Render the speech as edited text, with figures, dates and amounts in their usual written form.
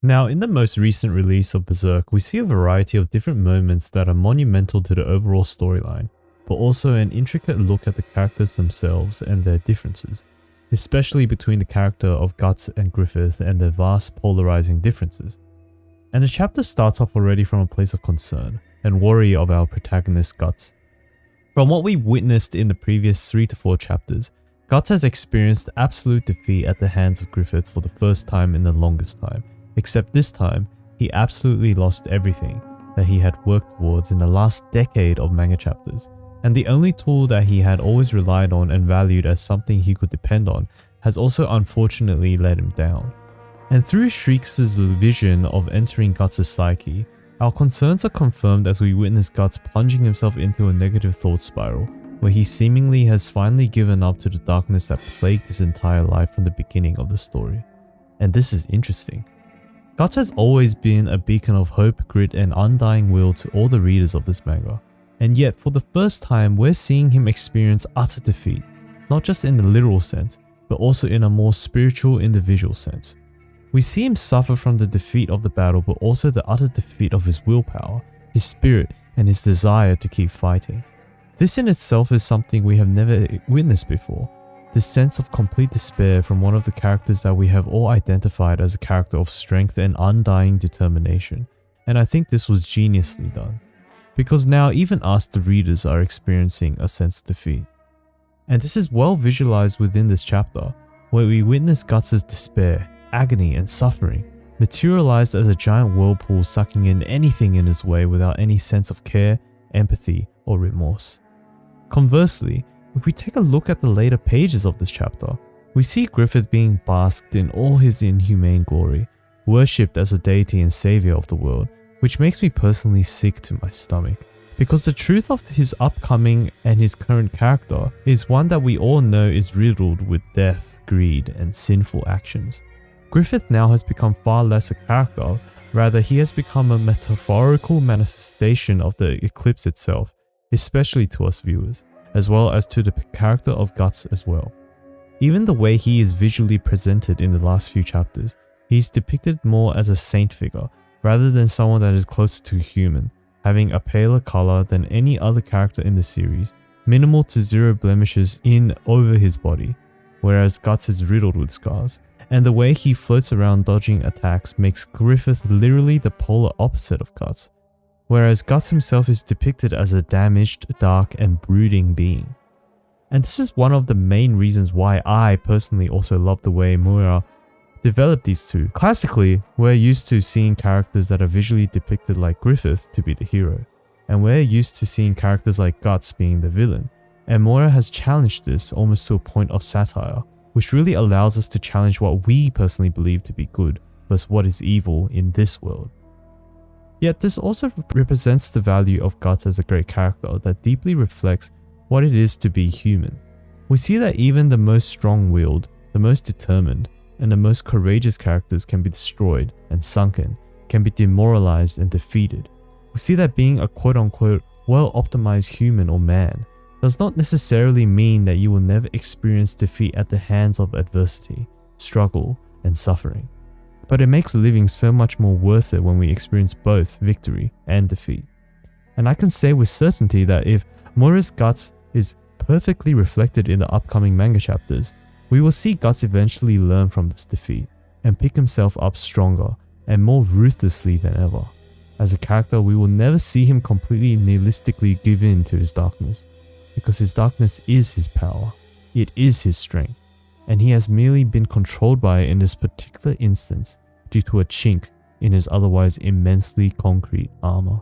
Now, in the most recent release of Berserk, we see a variety of different moments that are monumental to the overall storyline, but also an intricate look at the characters themselves and their differences, especially between the character of Guts and Griffith and their vast polarizing differences. And the chapter starts off already from a place of concern and worry of our protagonist Guts. From what we witnessed in the previous 3 to 4 chapters, Guts has experienced absolute defeat at the hands of Griffith for the first time in the longest time, except this time, he absolutely lost everything that he had worked towards in the last decade of manga chapters, and the only tool that he had always relied on and valued as something he could depend on has also unfortunately let him down. And through Shrieks' vision of entering Guts' psyche, our concerns are confirmed as we witness Guts plunging himself into a negative thought spiral, where he seemingly has finally given up to the darkness that plagued his entire life from the beginning of the story. And this is interesting. Guts has always been a beacon of hope, grit, and undying will to all the readers of this manga, and yet for the first time we're seeing him experience utter defeat, not just in the literal sense, but also in a more spiritual individual sense. We see him suffer from the defeat of the battle, but also the utter defeat of his willpower, his spirit, and his desire to keep fighting. This in itself is something we have never witnessed before. This sense of complete despair from one of the characters that we have all identified as a character of strength and undying determination, and I think this was geniusly done. Because now even us, the readers, are experiencing a sense of defeat. And this is well visualized within this chapter, where we witness Guts' despair, agony, and suffering, materialized as a giant whirlpool sucking in anything in his way without any sense of care, empathy, or remorse. Conversely, if we take a look at the later pages of this chapter, we see Griffith being basked in all his inhumane glory, worshipped as a deity and savior of the world, which makes me personally sick to my stomach, because the truth of his upcoming and his current character is one that we all know is riddled with death, greed, and sinful actions. Griffith now has become far less a character, rather he has become a metaphorical manifestation of the eclipse itself, especially to us viewers, as well as to the character of Guts as well. Even the way he is visually presented in the last few chapters, he is depicted more as a saint figure, rather than someone that is closer to human, having a paler color than any other character in the series, minimal to zero blemishes in over his body, whereas Guts is riddled with scars, and the way he floats around dodging attacks makes Griffith literally the polar opposite of Guts, whereas Guts himself is depicted as a damaged, dark, and brooding being. And this is one of the main reasons why I personally also love the way Mura developed these two. Classically, we're used to seeing characters that are visually depicted like Griffith to be the hero, and we're used to seeing characters like Guts being the villain, and Mura has challenged this almost to a point of satire, which really allows us to challenge what we personally believe to be good versus what is evil in this world. Yet this also represents the value of Guts as a great character that deeply reflects what it is to be human. We see that even the most strong-willed, the most determined, and the most courageous characters can be destroyed and sunken, can be demoralized and defeated. We see that being a quote-unquote well-optimized human or man does not necessarily mean that you will never experience defeat at the hands of adversity, struggle, and suffering. But it makes living so much more worth it when we experience both victory and defeat. And I can say with certainty that if Mura's Guts is perfectly reflected in the upcoming manga chapters, we will see Guts eventually learn from this defeat and pick himself up stronger and more ruthlessly than ever. As a character, we will never see him completely nihilistically give in to his darkness, because his darkness is his power, it is his strength, and he has merely been controlled by it in this particular instance due to a chink in his otherwise immensely concrete armor.